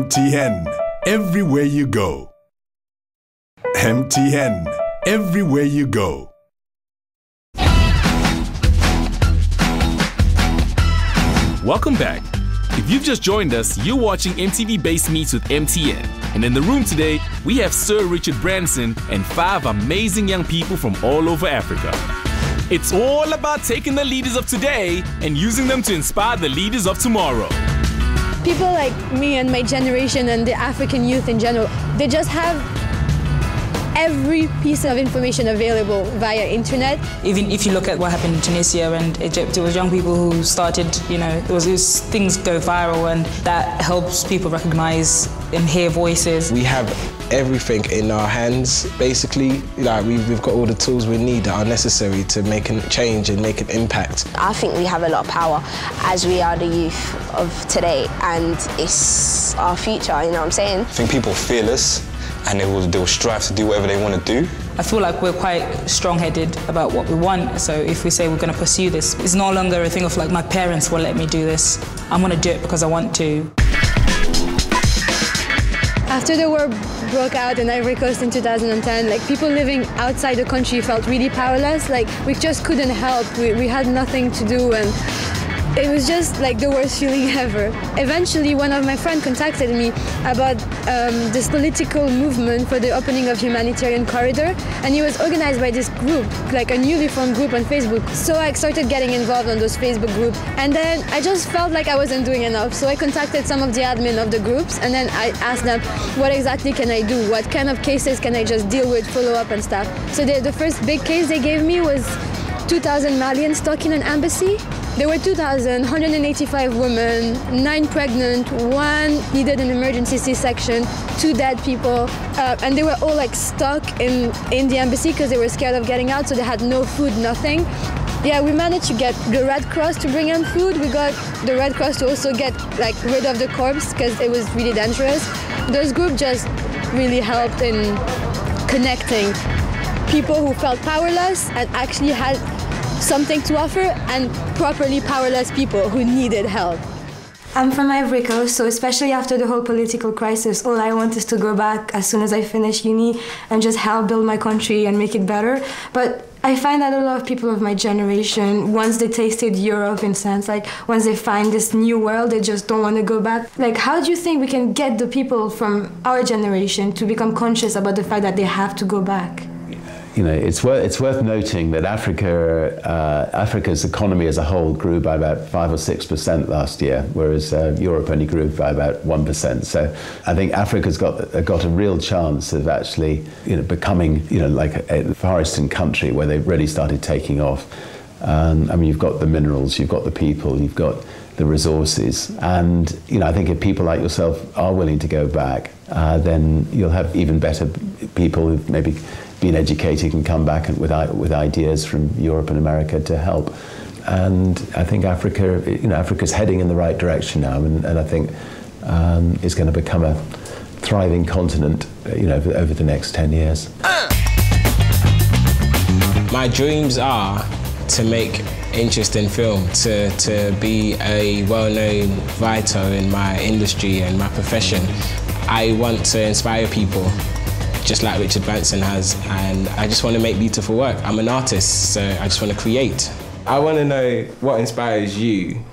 MTN, everywhere you go. MTN, everywhere you go. Welcome back. If you've just joined us, you're watching MTV Base Meets with MTN. And in the room today, we have Sir Richard Branson and 5 amazing young people from all over Africa. It's all about taking the leaders of today and using them to inspire the leaders of tomorrow. People like me and my generation and the African youth in general, they just have every piece of information available via internet. Even if you look at what happened in Tunisia and Egypt, it was young people who started, it was things go viral, and that helps people recognize and hear voices. We have everything in our hands, basically. We've got all the tools we need that are necessary to make a change and make an impact. I think we have a lot of power as we are the youth of today, and it's our future, you know what I'm saying? I think people are fearless and they will strive to do whatever they want to do. I feel like we're quite strong-headed about what we want, so if we say we're going to pursue this, it's no longer a thing of like, my parents will let me do this. I'm going to do it because I want to. After the war broke out in Ivory Coast in 2010, like, people living outside the country felt really powerless. Like, we just couldn't help. We had nothing to do, and it was just like the worst feeling ever. Eventually, one of my friends contacted me about this political movement for the opening of humanitarian corridor, and it was organized by this group, like a newly formed group on Facebook. So I started getting involved on those Facebook groups, and then I just felt like I wasn't doing enough. So I contacted some of the admin of the groups, and then I asked them, what exactly can I do? What kind of cases can I just deal with, follow up and stuff? So the first big case they gave me was 2,000 Malians stuck in an embassy. There were 2,185 women, 9 pregnant, 1 needed an emergency C-section, 2 dead people, and they were all like stuck in the embassy because they were scared of getting out, so they had no food, nothing. Yeah, we managed to get the Red Cross to bring them food. We got the Red Cross to also get like rid of the corpse because it was really dangerous. Those groups just really helped in connecting people who felt powerless and actually had something to offer, and properly powerless people who needed help. I'm from Ivory Coast, so especially after the whole political crisis, all I want is to go back as soon as I finish uni and just help build my country and make it better. But I find that a lot of people of my generation, once they tasted Europe, in a sense, like once they find this new world, they just don't want to go back. Like, how do you think we can get the people from our generation to become conscious about the fact that they have to go back? It's worth noting that Africa's economy as a whole grew by about 5 or 6% last year, whereas Europe only grew by about 1%. So I think Africa's got a real chance of actually, becoming, like a Far Eastern country where they've really started taking off. You've got the minerals, you've got the people, you've got the resources, and I think if people like yourself are willing to go back, then you'll have even better people who've maybe been educated and come back and with ideas from Europe and America to help. And I think Africa's heading in the right direction now, and I think it's going to become a thriving continent, over the next 10 years. My dreams are to make interesting film, to be a well-known writer in my industry and my profession. I want to inspire people, just like Richard Branson has, and I just want to make beautiful work. I'm an artist, so I just want to create. I want to know what inspires you,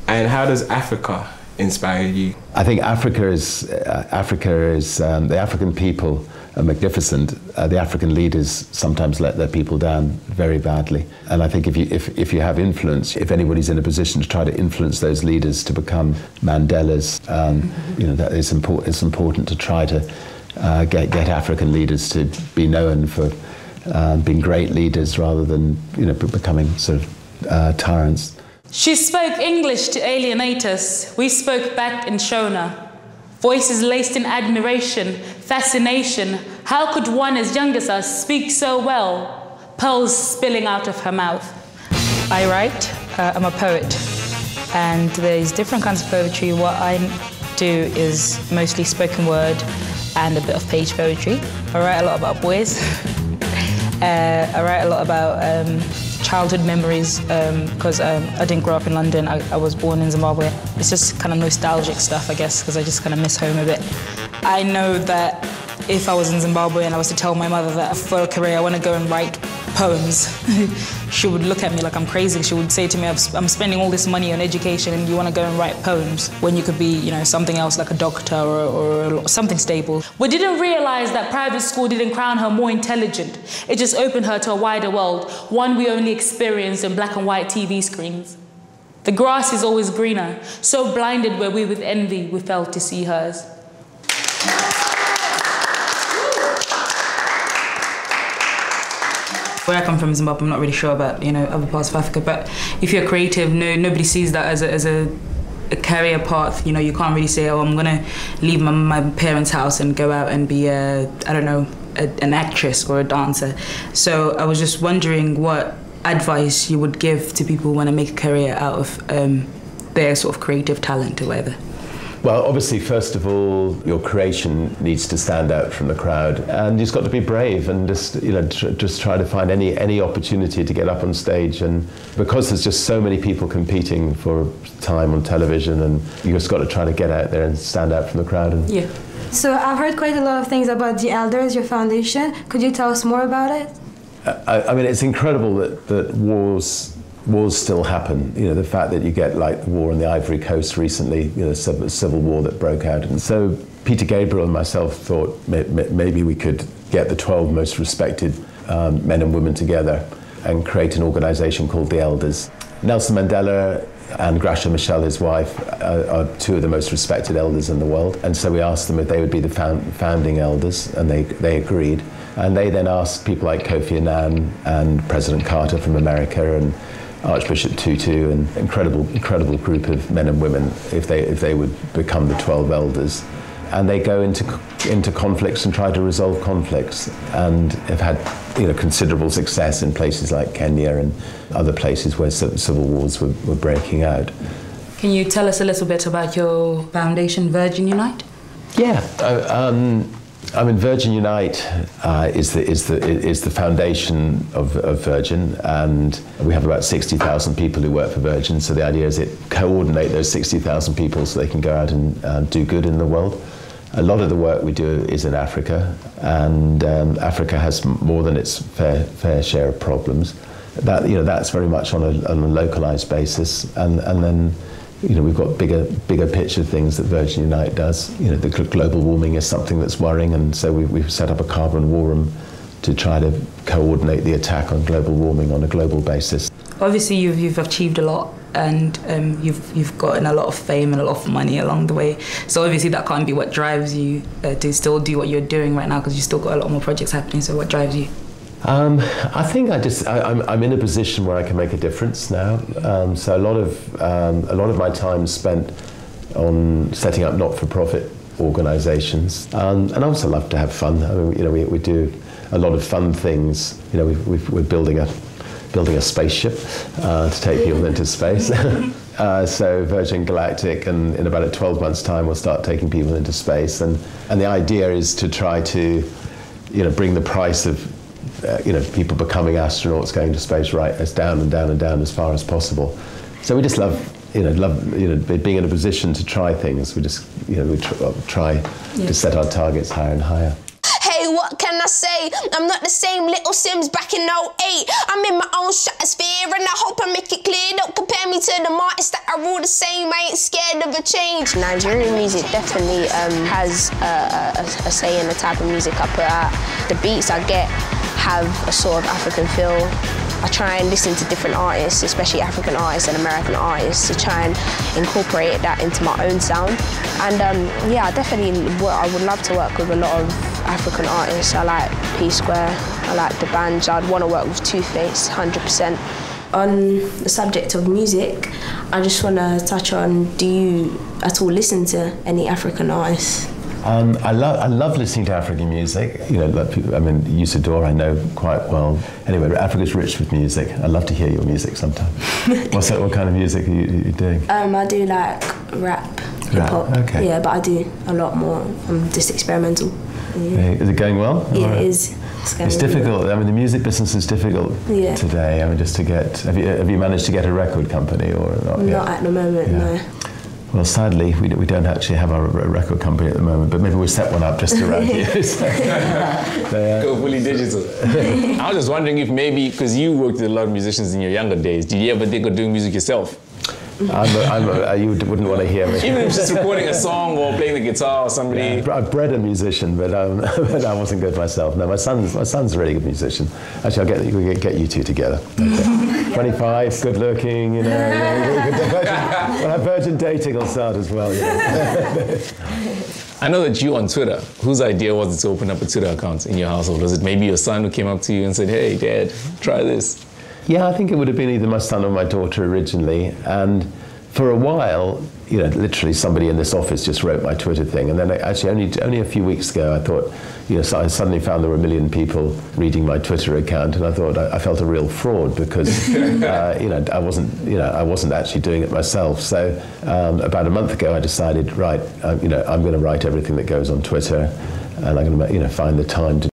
and how does Africa inspire you? I think Africa is the African people are magnificent. The African leaders sometimes let their people down very badly, and I think if you have influence, if anybody's in a position to try to influence those leaders to become Mandelas, that is important. It's important to try to get African leaders to be known for being great leaders rather than becoming sort of tyrants. She spoke English to alienate us. We spoke back in Shona. Voices laced in admiration, fascination. How could one as young as us speak so well? Pearls spilling out of her mouth. I write. I'm a poet, and there's different kinds of poetry. What I do is mostly spoken word and a bit of page poetry. I write a lot about boys. I write a lot about childhood memories because I didn't grow up in London. I was born in Zimbabwe. It's just kind of nostalgic stuff, I guess, because I just kind of miss home a bit. I know that if I was in Zimbabwe and I was to tell my mother that for a career I want to go and write poems, she would look at me like I'm crazy. She would say to me, I'm spending all this money on education and you want to go and write poems when you could be, you know, something else like a doctor or something stable. We didn't realize that private school didn't crown her more intelligent. It just opened her to a wider world, one we only experienced in black and white TV screens. The grass is always greener. So blinded were we with envy, we felt to see hers. Where I come from in Zimbabwe, I'm not really sure about, you know, other parts of Africa, but if you're creative, nobody sees that as a career path. You know, you can't really say, oh, I'm gonna leave my parents' house and go out and be I don't know, an actress or a dancer. So I was just wondering what advice you would give to people who want to make a career out of their sort of creative talent or whatever. Well, obviously, first of all, your creation needs to stand out from the crowd, and you've got to be brave and just, you know, just try to find any opportunity to get up on stage. And because there's just so many people competing for time on television, and you just got to try to get out there and stand out from the crowd. And yeah. So I've heard quite a lot of things about the Elders, your foundation. Could you tell us more about it? I mean, it's incredible that wars still happen. You know, the fact that you get like the war on the Ivory Coast recently, you know, the civil war that broke out. And so Peter Gabriel and myself thought maybe we could get the 12 most respected men and women together and create an organization called the Elders. Nelson Mandela and Gracia Machel, his wife, are two of the most respected elders in the world. And so we asked them if they would be the founding elders, and they agreed. And they then asked people like Kofi Annan and President Carter from America and Archbishop Tutu, an incredible group of men and women, if they would become the 12 elders. And they go into conflicts and try to resolve conflicts, and have had, you know, considerable success in places like Kenya and other places where civil wars were breaking out. Can you tell us a little bit about your foundation, Virgin Unite? Yeah. I mean, Virgin Unite is the foundation of Virgin, and we have about 60,000 people who work for Virgin. So the idea is it coordinate those 60,000 people so they can go out and do good in the world. A lot of the work we do is in Africa, and Africa has more than its fair share of problems. That, you know, that's very much on a localized basis, and then, you know, we've got bigger picture things that Virgin Unite does. You know, the global warming is something that's worrying, and so we've set up a carbon war room to try to coordinate the attack on global warming on a global basis. Obviously, you've achieved a lot, and you've gotten a lot of fame and a lot of money along the way. So obviously, that can't be what drives you to still do what you're doing right now, because you've still got a lot more projects happening. So what drives you? I think I'm in a position where I can make a difference now. So a lot of my time spent on setting up not-for-profit organisations, and I also love to have fun. I mean, you know, we do a lot of fun things. You know, we're building a spaceship to take people into space. So Virgin Galactic, and in about 12 months' time, we'll start taking people into space. And the idea is to try to, you know, bring the price of you know, people becoming astronauts going to space right as down and down and down as far as possible. So we just love being in a position to try things. We just, you know, we try to set our targets higher and higher. Hey, what can I say? I'm not the same Lil Simz back in 08. I'm in my own stratosphere, and I hope I make it clear. Don't compare me to the artists that are all the same. I ain't scared of a change. Nigerian music definitely has a say in the type of music I put out. The beats I get have a sort of African feel. I try and listen to different artists, especially African artists and American artists, to try and incorporate that into my own sound. And yeah, I would love to work with a lot of African artists. I like P Square, I like the band. I'd want to work with Two-Face, 100%. On the subject of music, I just want to touch on, do you at all listen to any African artists? I love listening to African music. You know, like people, I mean, Usador I know quite well. Anyway, Africa's rich with music. I'd love to hear your music sometime. What kind of music are you doing? I do like rap, hip-hop. Okay. Yeah, but I do a lot more. I'm just experimental. Yeah. Is it going well? Yeah, it is. It's difficult. I mean, the music business is difficult today. I mean, just to get. Have you managed to get a record company or not? Not at the moment, no. Well, sadly, we don't actually have a record company at the moment, but maybe we'll set one up just around here. Go fully digital. I was just wondering if maybe, because you worked with a lot of musicians in your younger days, did you ever think of doing music yourself? You wouldn't want to hear me. Even if it's just recording a song or playing the guitar or somebody. Yeah, I've bred a musician, but I wasn't good myself. No, my son's a really good musician. Actually, we'll get you two together. Okay. 25, good looking, you know. We'll have virgin dating will start as well. You know. I know that you on Twitter, whose idea was it to open up a Twitter account in your household? Was it maybe your son who came up to you and said, "Hey, Dad, try this"? Yeah, I think it would have been either my son or my daughter originally. And for a while, you know, literally somebody in this office just wrote my Twitter thing. And then actually only a few weeks ago, I thought, you know, so I suddenly found there were 1 million people reading my Twitter account. And I thought I felt a real fraud because, you know, I wasn't actually doing it myself. So about a month ago, I decided, right, you know, I'm going to write everything that goes on Twitter. And I'm going to, you know, find the time to